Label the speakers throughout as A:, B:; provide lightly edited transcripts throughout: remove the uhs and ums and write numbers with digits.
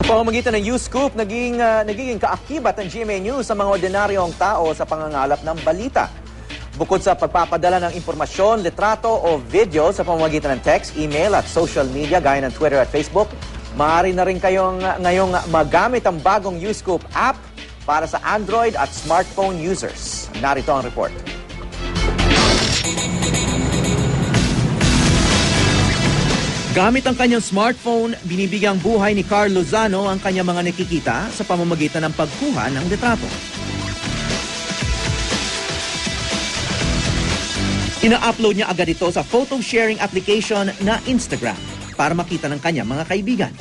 A: Pamamagitan ng U-Scoop, nagiging kaakibat ng GMA News sa mga ordinaryong tao sa pangangalap ng balita. Bukod sa pagpapadala ng impormasyon, litrato o video sa pamamagitan ng text, email at social media gaya ng Twitter at Facebook, maaari na rin kayong ngayong magamit ang bagong U-Scoop app para sa Android at smartphone users. Narito ang report. Gamit ang kanyang smartphone, binibigyang buhay ni Carl Lozano ang kanyang mga nakikita sa pamamagitan ng pagkuha ng litrato. Ina-upload niya agad ito sa photo sharing application na Instagram para makita ng kanyang mga kaibigan.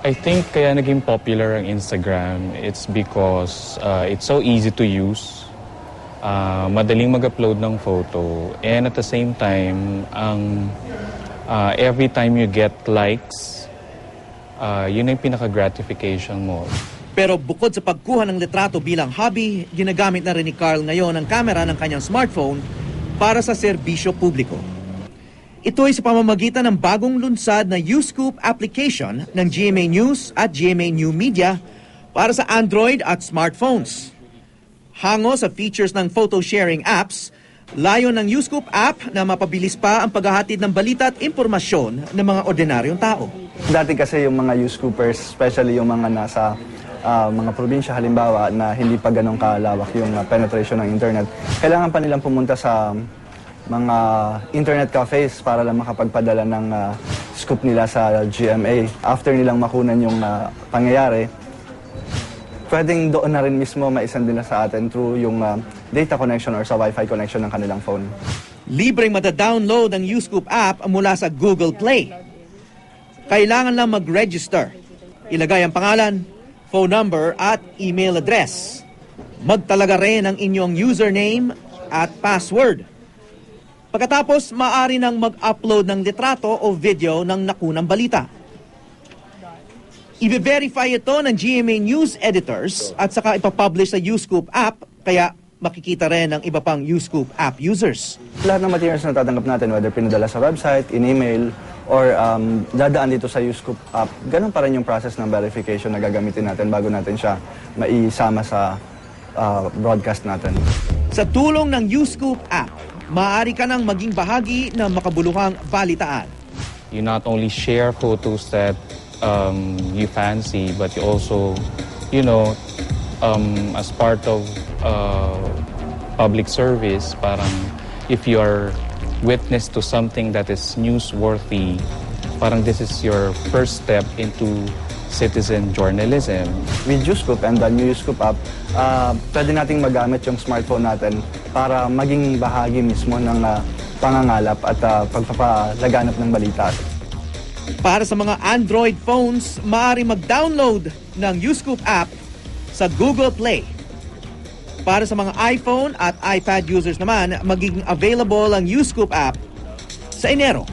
B: I think kaya naging popular ang Instagram, it's because it's so easy to use. Madaling mag-upload ng photo, and at the same time, every time you get likes, yun ang pinaka-gratification mo.
A: Pero bukod sa pagkuha ng litrato bilang hobby, ginagamit na rin ni Carl ngayon ang camera ng kanyang smartphone para sa serbisyo publiko. Ito ay sa pamamagitan ng bagong lunsad na U-Scoop application ng GMA News at GMA New Media para sa Android at smartphones. Hango sa features ng photo sharing apps, layo ng U-Scoop app na mapabilis pa ang paghahatid ng balita at impormasyon ng mga ordinaryong tao.
C: Dati kasi yung mga U-Scoopers, especially yung mga nasa mga probinsya halimbawa na hindi pa ganun kalawak yung penetration ng internet, kailangan pa nilang pumunta sa mga internet cafes para lang makapagpadala ng scoop nila sa GMA. After nilang makunan yung pangyayari, pwedeng doon na rin mismo maisend nila sa atin through yung data connection or sa Wi-Fi connection ng kanilang phone.
A: Libreng mada-download ang U-Scoop app mula sa Google Play. Kailangan lang mag-register. Ilagay ang pangalan, phone number at email address. Magtalaga rin ang inyong username at password. Pagkatapos, maaari nang mag-upload ng litrato o video ng nakunang balita. I-verify ito ng GMA News editors at saka ipapublish sa U-Scoop app, kaya makikita rin ng iba pang U-Scoop app users.
C: Lahat ng materials na tatanggap natin, whether pinadala sa website, in-email, or dadaan dito sa U-Scoop app, ganun pa rin yung process ng verification na gagamitin natin bago natin siya maisama sa broadcast natin.
A: Sa tulong ng U-Scoop app, maaari ka nang maging bahagi ng makabuluhang balitaan.
B: You not only share photos that you fancy, but you also, as part of public service, parang if you are witness to something that is newsworthy, parang this is your first step into citizen journalism.
C: With U-Scoop and the new U-Scoop app, pwede nating magamit yung smartphone natin para maging bahagi mismo ng pangangalap at pagpapalaganap ng balita.
A: Para sa mga Android phones, maaari mag-download ng U-Scoop app sa Google Play. Para sa mga iPhone at iPad users naman, magiging available ang U-Scoop app sa Enero.